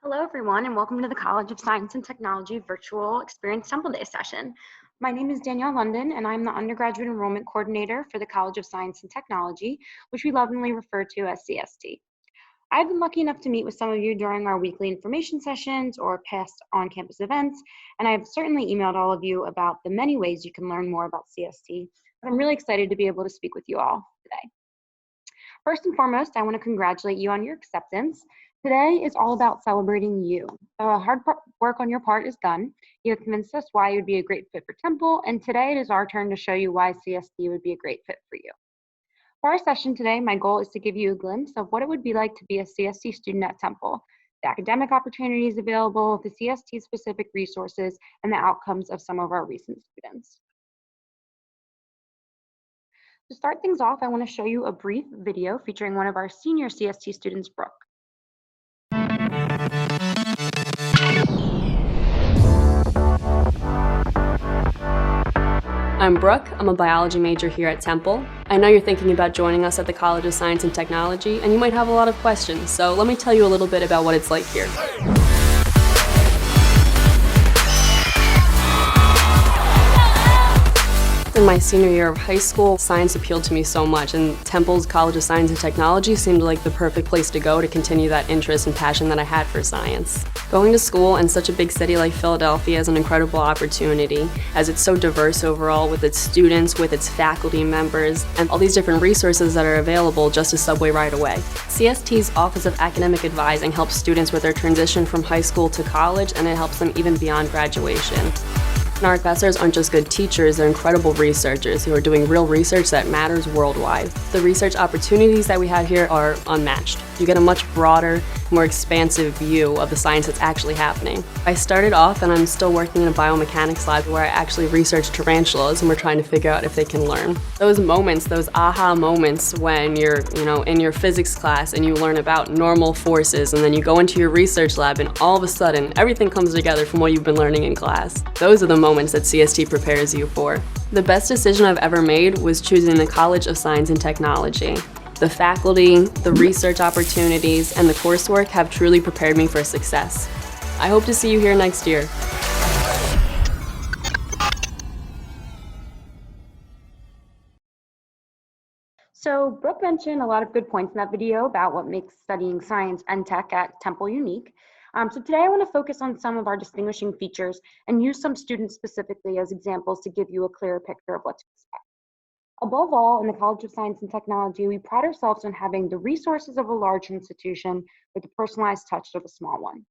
Hello, everyone, and welcome to the College of Science and Technology Virtual Experience Temple Day session. My name is Danielle London, and I'm the Undergraduate Enrollment Coordinator for the College of Science and Technology, which we lovingly refer to as CST. I've been lucky enough to meet with some of you during our weekly information sessions or past on-campus events, and I've certainly emailed all of you about the many ways you can learn more about CST, but I'm really excited to be able to speak with you all today. First and foremost, I want to congratulate you on your acceptance. Today is all about celebrating you. The hard work on your part is done. You have convinced us why you would be a great fit for Temple, and today it is our turn to show you why CST would be a great fit for you. For our session today, my goal is to give you a glimpse of what it would be like to be a CST student at Temple, the academic opportunities available, the CST-specific resources, and the outcomes of some of our recent students. To start things off, I want to show you a brief video featuring one of our senior CST students, Brooke. I'm Brooke. I'm a biology major here at Temple. I know you're thinking about joining us at the College of Science and Technology, and you might have a lot of questions, so let me tell you a little bit about what it's like here. In my senior year of high school, science appealed to me so much, and Temple's College of Science and Technology seemed like the perfect place to go to continue that interest and passion that I had for science. Going to school in such a big city like Philadelphia is an incredible opportunity, as it's so diverse overall with its students, with its faculty members, and all these different resources that are available just a subway ride away. CST's Office of Academic Advising helps students with their transition from high school to college, and it helps them even beyond graduation. And our professors aren't just good teachers, they're incredible researchers who are doing real research that matters worldwide. The research opportunities that we have here are unmatched. You get a much broader, more expansive view of the science that's actually happening. I started off and I'm still working in a biomechanics lab where I actually research tarantulas and we're trying to figure out if they can learn. Those moments, those aha moments when you're, in your physics class and you learn about normal forces and then you go into your research lab and all of a sudden everything comes together from what you've been learning in class. Those are the moments that CST prepares you for. The best decision I've ever made was choosing the College of Science and Technology. The faculty, the research opportunities, and the coursework have truly prepared me for success. I hope to see you here next year. So Brooke mentioned a lot of good points in that video about what makes studying science and tech at Temple unique. So today I want to focus on some of our distinguishing features and use some students specifically as examples to give you a clearer picture of what to expect. Above all, in the College of Science and Technology, we pride ourselves on having the resources of a large institution with the personalized touch of a small one.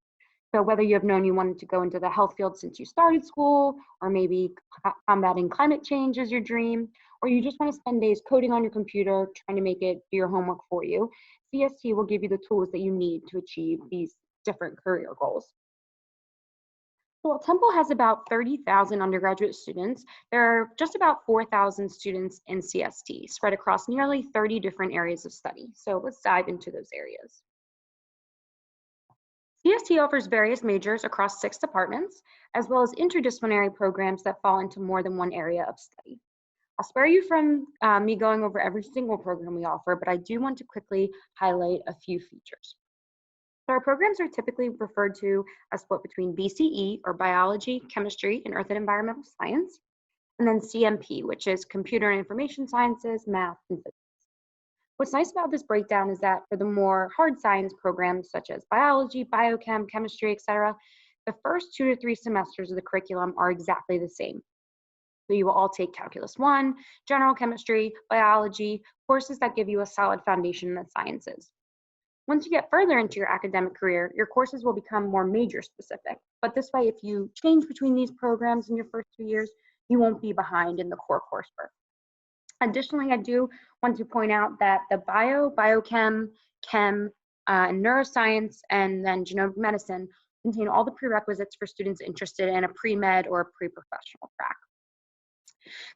So whether you have known you wanted to go into the health field since you started school, or maybe combating climate change is your dream, or you just want to spend days coding on your computer trying to make it do your homework for you, CST will give you the tools that you need to achieve these different career goals. So while Temple has about 30,000 undergraduate students, there are just about 4,000 students in CST, spread across nearly 30 different areas of study. So let's dive into those areas. CST offers various majors across 6 departments, as well as interdisciplinary programs that fall into more than one area of study. I'll spare you from me going over every single program we offer, but I do want to quickly highlight a few features. So our programs are typically referred to as split between BCE, or Biology, Chemistry, and Earth and Environmental Science, and then CMP, which is Computer and Information Sciences, Math, and Physics. What's nice about this breakdown is that for the more hard science programs, such as biology, biochem, chemistry, etc., the first 2 to 3 semesters of the curriculum are exactly the same. So you will all take Calculus 1, General Chemistry, Biology, courses that give you a solid foundation in the sciences. Once you get further into your academic career, your courses will become more major specific. But this way, if you change between these programs in your first 2 years, you won't be behind in the core coursework. Additionally, I do want to point out that the biochem, chem, neuroscience, and then genomic medicine contain all the prerequisites for students interested in a pre-med or a pre-professional track.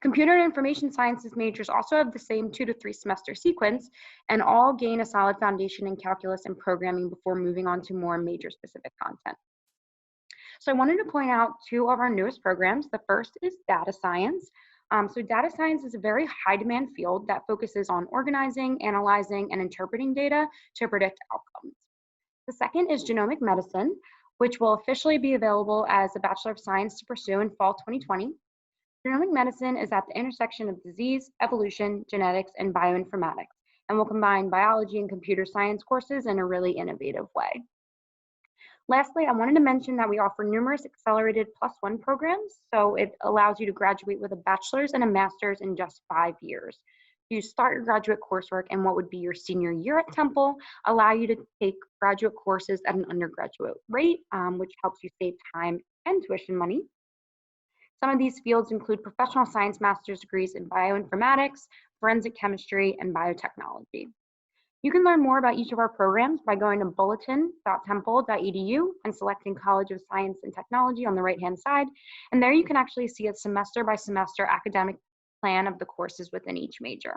Computer and information sciences majors also have the same 2 to 3 semester sequence and all gain a solid foundation in calculus and programming before moving on to more major specific content. So I wanted to point out 2 of our newest programs. The first is data science. So data science is a very high demand field that focuses on organizing, analyzing, and interpreting data to predict outcomes. The second is genomic medicine, which will officially be available as a Bachelor of Science to pursue in fall 2020. Genomic medicine is at the intersection of disease, evolution, genetics, and bioinformatics, and will combine biology and computer science courses in a really innovative way. Lastly, I wanted to mention that we offer numerous accelerated +1 programs, so it allows you to graduate with a bachelor's and a master's in just 5 years. You start your graduate coursework in what would be your senior year at Temple, allow you to take graduate courses at an undergraduate rate, which helps you save time and tuition money. Some of these fields include professional science master's degrees in bioinformatics, forensic chemistry, and biotechnology. You can learn more about each of our programs by going to bulletin.temple.edu and selecting College of Science and Technology on the right-hand side. And there you can actually see a semester by semester academic plan of the courses within each major.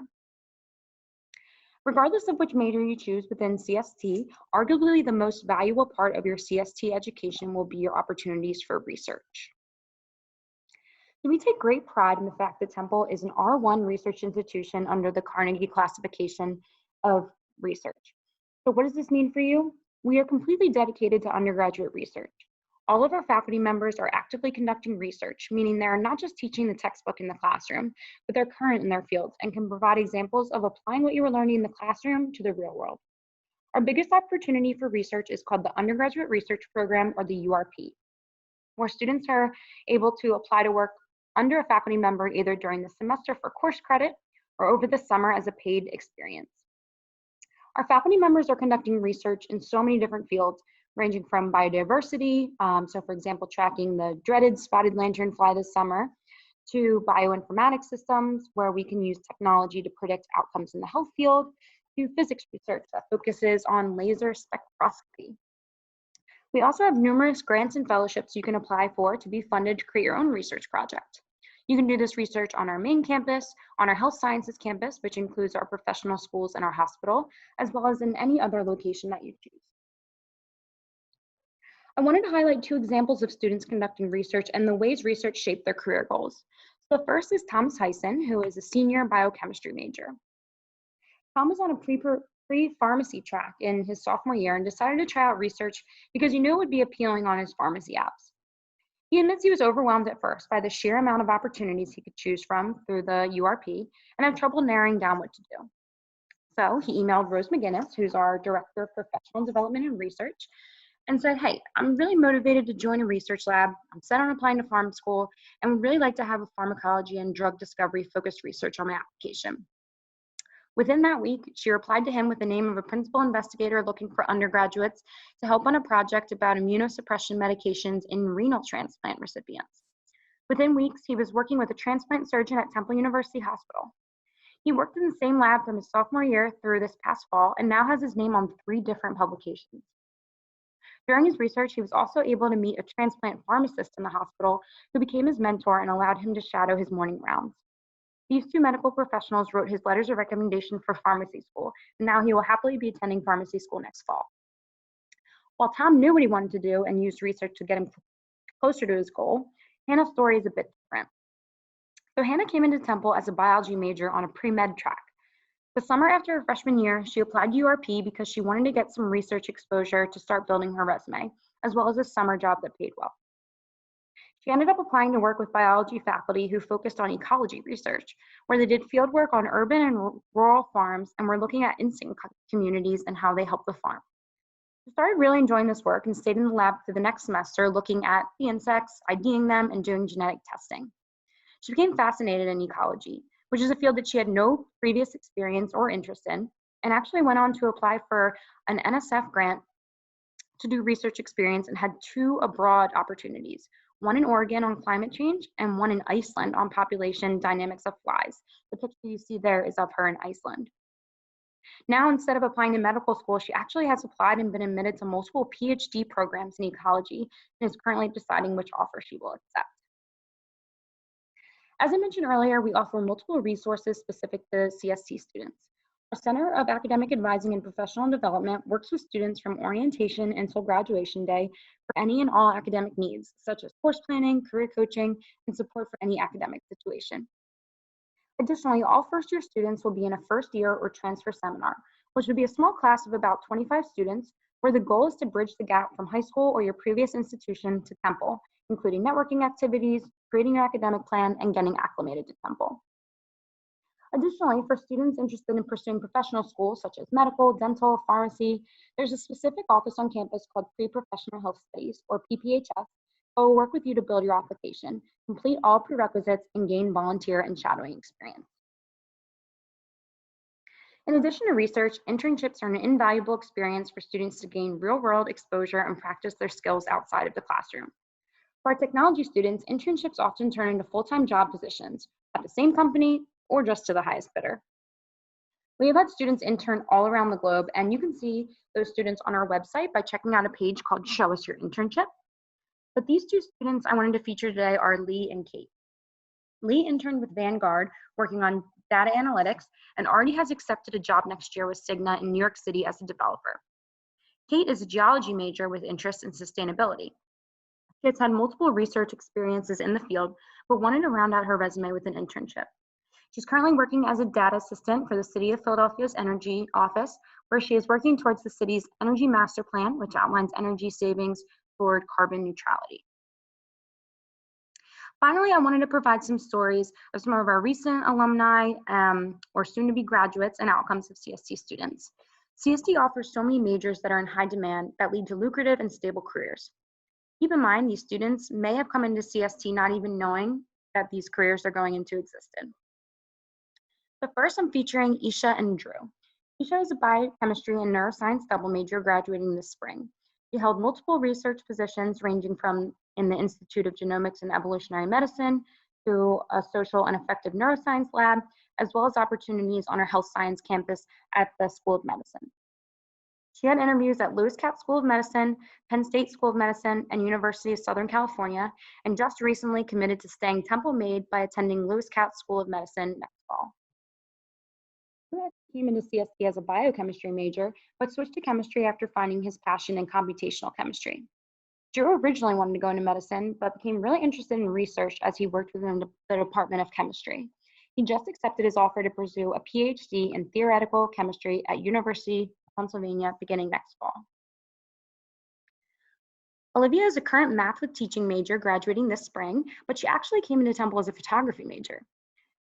Regardless of which major you choose within CST, arguably the most valuable part of your CST education will be your opportunities for research. So we take great pride in the fact that Temple is an R1 research institution under the Carnegie classification of research. So what does this mean for you? We are completely dedicated to undergraduate research. All of our faculty members are actively conducting research, meaning they're not just teaching the textbook in the classroom, but they're current in their fields and can provide examples of applying what you were learning in the classroom to the real world. Our biggest opportunity for research is called the Undergraduate Research Program, or the URP, where students are able to apply to work under a faculty member either during the semester for course credit or over the summer as a paid experience. Our faculty members are conducting research in so many different fields, ranging from biodiversity, so for example, tracking the dreaded spotted lanternfly this summer, to bioinformatics systems, where we can use technology to predict outcomes in the health field, to physics research that focuses on laser spectroscopy. We also have numerous grants and fellowships you can apply for to be funded to create your own research project. You can do this research on our main campus, on our health sciences campus, which includes our professional schools and our hospital, as well as in any other location that you choose. I wanted to highlight 2 examples of students conducting research and the ways research shaped their career goals. So the first is Thomas Hyson, who is a senior biochemistry major. Tom was on a pre-pharmacy track in his sophomore year and decided to try out research because he knew it would be appealing on his pharmacy apps. He admits he was overwhelmed at first by the sheer amount of opportunities he could choose from through the URP and had trouble narrowing down what to do. So he emailed Rose McGinnis, who's our Director of Professional Development and Research, and said, hey, I'm really motivated to join a research lab. I'm set on applying to pharm school and would really like to have a pharmacology and drug discovery focused research on my application. Within that week, she replied to him with the name of a principal investigator looking for undergraduates to help on a project about immunosuppression medications in renal transplant recipients. Within weeks, he was working with a transplant surgeon at Temple University Hospital. He worked in the same lab from his sophomore year through this past fall and now has his name on 3 different publications. During his research, he was also able to meet a transplant pharmacist in the hospital who became his mentor and allowed him to shadow his morning rounds. These 2 medical professionals wrote his letters of recommendation for pharmacy school, and now he will happily be attending pharmacy school next fall. While Tom knew what he wanted to do and used research to get him closer to his goal, Hannah's story is a bit different. So Hannah came into Temple as a biology major on a pre-med track. The summer after her freshman year, she applied to URP because she wanted to get some research exposure to start building her resume, as well as a summer job that paid well. She ended up applying to work with biology faculty who focused on ecology research, where they did field work on urban and rural farms and were looking at insect communities and how they help the farm. She started really enjoying this work and stayed in the lab for the next semester looking at the insects, IDing them, and doing genetic testing. She became fascinated in ecology, which is a field that she had no previous experience or interest in, and actually went on to apply for an NSF grant to do research experience and had 2 abroad opportunities, one in Oregon on climate change and one in Iceland on population dynamics of flies. The picture you see there is of her in Iceland. Now, instead of applying to medical school, she actually has applied and been admitted to multiple PhD programs in ecology and is currently deciding which offer she will accept. As I mentioned earlier, we offer multiple resources specific to CST students. Our Center of Academic Advising and Professional Development works with students from orientation until graduation day for any and all academic needs, such as course planning, career coaching, and support for any academic situation. Additionally, all first-year students will be in a first-year or transfer seminar, which would be a small class of about 25 students where the goal is to bridge the gap from high school or your previous institution to Temple, including networking activities, creating your academic plan, and getting acclimated to Temple. Additionally, for students interested in pursuing professional schools such as medical, dental, pharmacy, there's a specific office on campus called Pre-Professional Health Studies, or PPHS, that will work with you to build your application, complete all prerequisites, and gain volunteer and shadowing experience. In addition to research, internships are an invaluable experience for students to gain real-world exposure and practice their skills outside of the classroom. For our technology students, internships often turn into full-time job positions at the same company or just to the highest bidder. We have had students intern all around the globe, and you can see those students on our website by checking out a page called Show Us Your Internship. But these two students I wanted to feature today are Lee and Kate. Lee interned with Vanguard working on data analytics and already has accepted a job next year with Cigna in New York City as a developer. Kate is a geology major with interest in sustainability. She has had multiple research experiences in the field, but wanted to round out her resume with an internship. She's currently working as a data assistant for the City of Philadelphia's Energy Office, where she is working towards the city's Energy Master Plan, which outlines energy savings toward carbon neutrality. Finally, I wanted to provide some stories of some of our recent alumni or soon-to-be graduates and outcomes of CST students. CST offers so many majors that are in high demand that lead to lucrative and stable careers. Keep in mind, these students may have come into CST not even knowing that these careers are going into existence. But first, I'm featuring Isha and Drew. Isha is a biochemistry and neuroscience double major graduating this spring. She held multiple research positions ranging from in the Institute of Genomics and Evolutionary Medicine to a social and affective neuroscience lab, as well as opportunities on our health science campus at the School of Medicine. She had interviews at Lewis Katz School of Medicine, Penn State School of Medicine, and University of Southern California, and just recently committed to staying Temple Made by attending Lewis Katz School of Medicine next fall. Drew came into CST as a biochemistry major, but switched to chemistry after finding his passion in computational chemistry. Drew originally wanted to go into medicine, but became really interested in research as he worked within the Department of Chemistry. He just accepted his offer to pursue a PhD in theoretical chemistry at University of Pennsylvania beginning next fall. Olivia is a current math with teaching major graduating this spring, but she actually came into Temple as a photography major.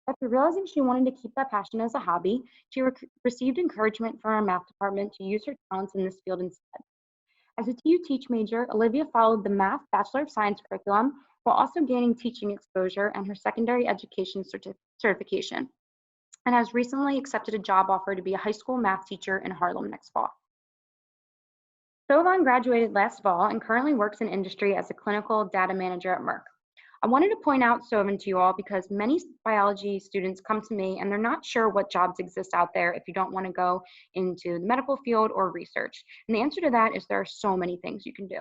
After realizing she wanted to keep that passion as a hobby, she received encouragement from our math department to use her talents in this field instead. As a TU Teach major, Olivia followed the Math Bachelor of Science curriculum while also gaining teaching exposure and her secondary education certification, and has recently accepted a job offer to be a high school math teacher in Harlem next fall. Sovan graduated last fall and currently works in industry as a clinical data manager at Merck. I wanted to point out Sovan to you all because many biology students come to me and they're not sure what jobs exist out there if you don't want to go into the medical field or research. And the answer to that is there are so many things you can do.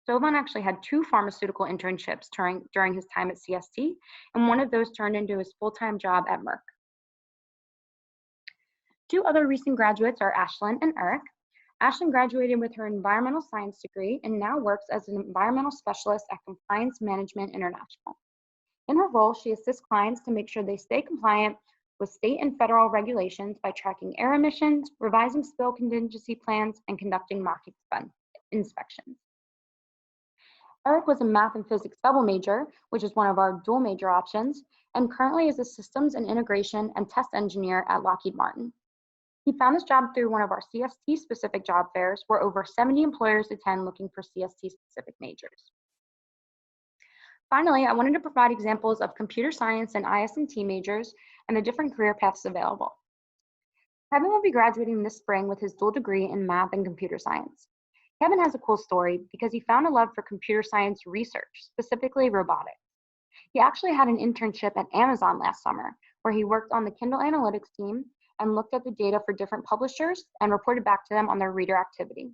Sovan actually had 2 pharmaceutical internships during his time at CST, and one of those turned into his full-time job at Merck. 2 other recent graduates are Ashlyn and Eric. Ashlyn graduated with her environmental science degree and now works as an environmental specialist at Compliance Management International. In her role, she assists clients to make sure they stay compliant with state and federal regulations by tracking air emissions, revising spill contingency plans, and conducting mock inspections. Eric was a math and physics double major, which is one of our dual major options, and currently is a systems and integration and test engineer at Lockheed Martin. He found this job through one of our CST-specific job fairs where over 70 employers attend looking for CST-specific majors. Finally, I wanted to provide examples of computer science and IS&T majors and the different career paths available. Kevin will be graduating this spring with his dual degree in math and computer science. Kevin has a cool story because he found a love for computer science research, specifically robotics. He actually had an internship at Amazon last summer where he worked on the Kindle Analytics team and looked at the data for different publishers and reported back to them on their reader activity.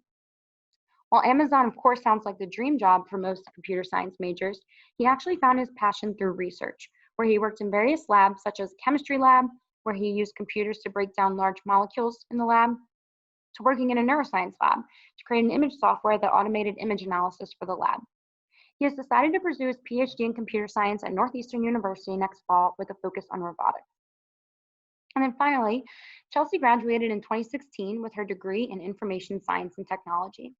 While Amazon, of course, sounds like the dream job for most computer science majors, he actually found his passion through research, where he worked in various labs, such as chemistry lab, where he used computers to break down large molecules in the lab, to working in a neuroscience lab to create an image software that automated image analysis for the lab. He has decided to pursue his PhD in computer science at Northeastern University next fall with a focus on robotics. And then finally, Chelsea graduated in 2016 with her degree in information science and technology.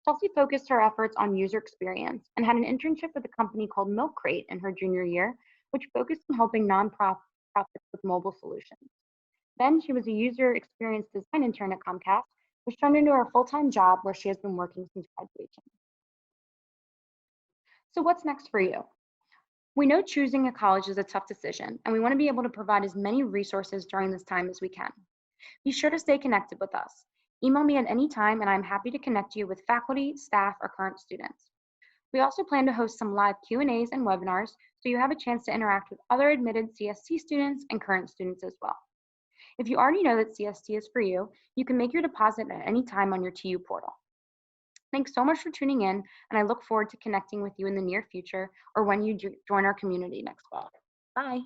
Chelsea focused her efforts on user experience and had an internship with a company called Milk Crate in her junior year, which focused on helping nonprofits with mobile solutions. Then she was a user experience design intern at Comcast, which turned into her full-time job where she has been working since graduation. So what's next for you? We know choosing a college is a tough decision, and we want to be able to provide as many resources during this time as we can. Be sure to stay connected with us. Email me at any time, and I'm happy to connect you with faculty, staff, or current students. We also plan to host some live Q&As and webinars, so you have a chance to interact with other admitted CST students and current students as well. If you already know that CST is for you, you can make your deposit at any time on your TU portal. Thanks so much for tuning in, and I look forward to connecting with you in the near future or when you join our community next fall. Bye.